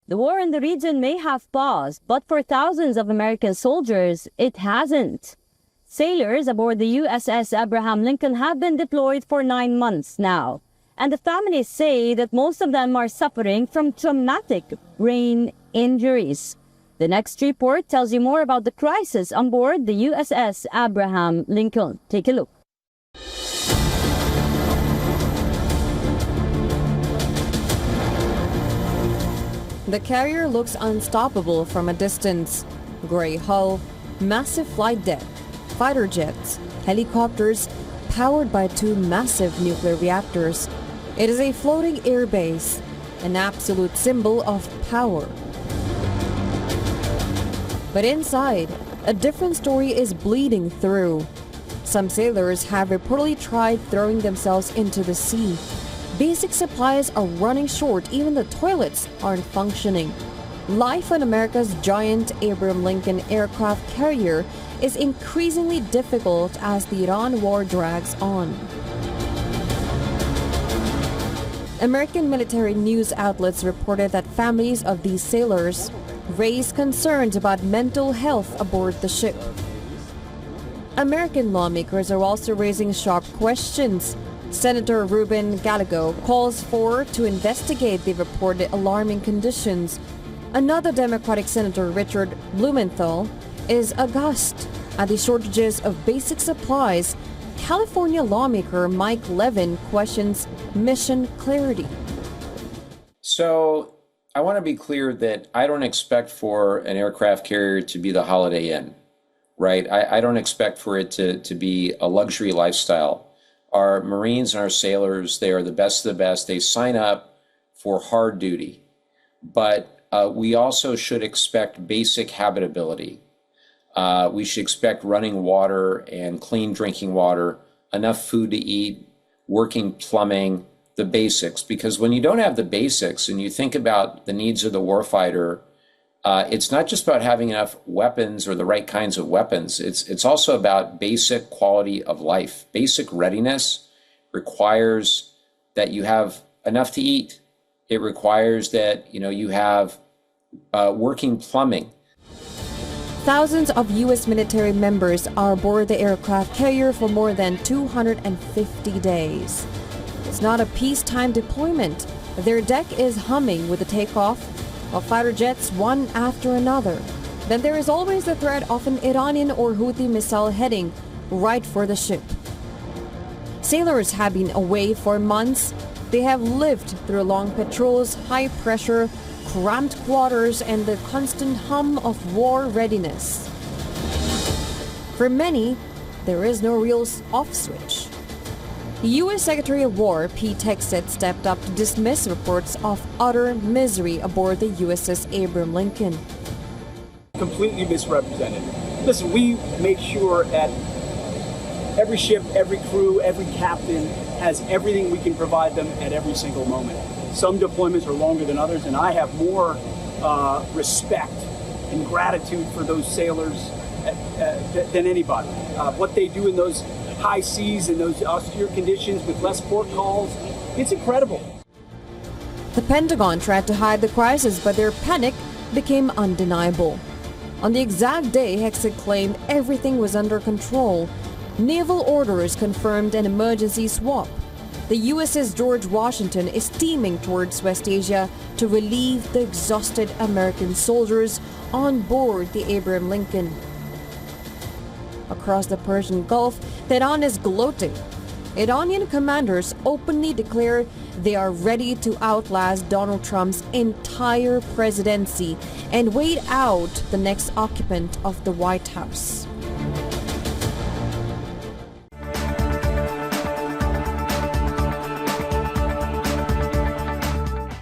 The war in the region may have paused, but for thousands of American soldiers, it hasn't. Sailors aboard the USS Abraham Lincoln have been deployed for 9 months now, and the families say that most of them are suffering from traumatic brain injuries. The next report tells you more about the crisis on board the USS Abraham Lincoln. Take a look. The carrier looks unstoppable from a distance. Gray hull, massive flight deck, fighter jets, helicopters, powered by 2 massive nuclear reactors. It is a floating air base, an absolute symbol of power. But inside, a different story is bleeding through. Some sailors have reportedly tried throwing themselves into the sea. Basic supplies are running short, even the toilets aren't functioning. Life on America's giant Abraham Lincoln aircraft carrier is increasingly difficult as the Iran war drags on. American military news outlets reported that families of these sailors raised concerns about mental health aboard the ship. American lawmakers are also raising sharp questions. Senator Ruben Gallego calls for to investigate the reported alarming conditions. Another Democratic Senator, Richard Blumenthal, is aghast at the shortages of basic supplies. California lawmaker Mike Levin questions mission clarity. So I want to be clear that I don't expect for an aircraft carrier to be the Holiday Inn, right? I don't expect for it to be a luxury lifestyle. Our Marines and our sailors, they are the best of the best. They sign up for hard duty, but we also should expect basic habitability. We should expect running water and clean drinking water, enough food to eat, working plumbing, the basics. Because when you don't have the basics and you think about the needs of the warfighter, it's not just about having enough weapons or the right kinds of weapons. It's also about basic quality of life. Basic readiness requires that you have enough to eat. It requires that you have working plumbing. Thousands of U.S. military members are aboard the aircraft carrier for more than 250 days. It's not a peacetime deployment. Their deck is humming with the takeoff of fighter jets one after another. Then there is always the threat of an Iranian or Houthi missile heading right for the ship. Sailors have been away for months. They have lived through long patrols, high pressure, cramped quarters, and the constant hum of war readiness. For many, there is no real off switch. U.S. Secretary of War Pete Hegseth stepped up to dismiss reports of utter misery aboard the USS Abraham Lincoln. Completely misrepresented. Listen, we make sure that every ship, every crew, every captain has everything we can provide them at every single moment. Some deployments are longer than others, and I have more respect and gratitude for those sailors than anybody. What they do in those high seas and those austere conditions with less port calls, it's incredible. The Pentagon tried to hide the crisis, but their panic became undeniable. On the exact day Hegseth claimed everything was under control, naval orders confirmed an emergency swap. The USS George Washington is steaming towards West Asia to relieve the exhausted American soldiers on board the Abraham Lincoln. Across the Persian Gulf, Tehran is gloating. Iranian commanders openly declare they are ready to outlast Donald Trump's entire presidency and wait out the next occupant of the White House.